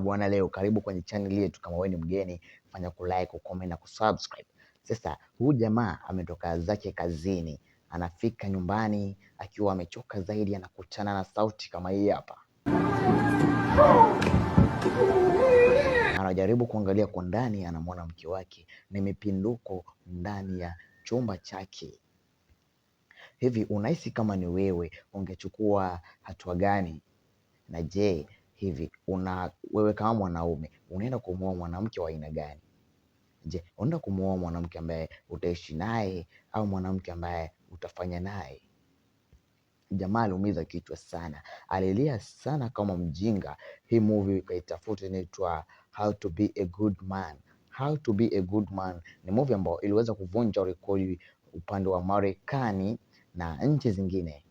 Bwana leo karibu kwenye channel yetu. Kama wewe ni mgeni, fanya kulike, kucomment na kusubscribe. Sasa huyu jamaa ametoka zake kazini, anafika nyumbani akiwa amechoka zaidi, anakutana na sauti kama hii hapa. Anajaribu kuangalia kwa ndani, anamwona mke wake ni mipinduko ndani ya chumba chake. Hivi unahisi kama ni wewe ungechukua hatua gani? Na je, hivi wewe kama mwanaume unaenda kumuoa mwanamke wa aina gani? Je, unaenda kumuoa mwanamke ambaye utaishi naye au mwanamke ambaye utafanya naye? Jamaa aliumiza kichwa sana, alilia sana kama mjinga. Hii movie ukaitafuta, inaitwa How to be a good man. How to be a good man ni movie ambayo iliweza kuvunja rekodi upande wa Marekani na nchi zingine.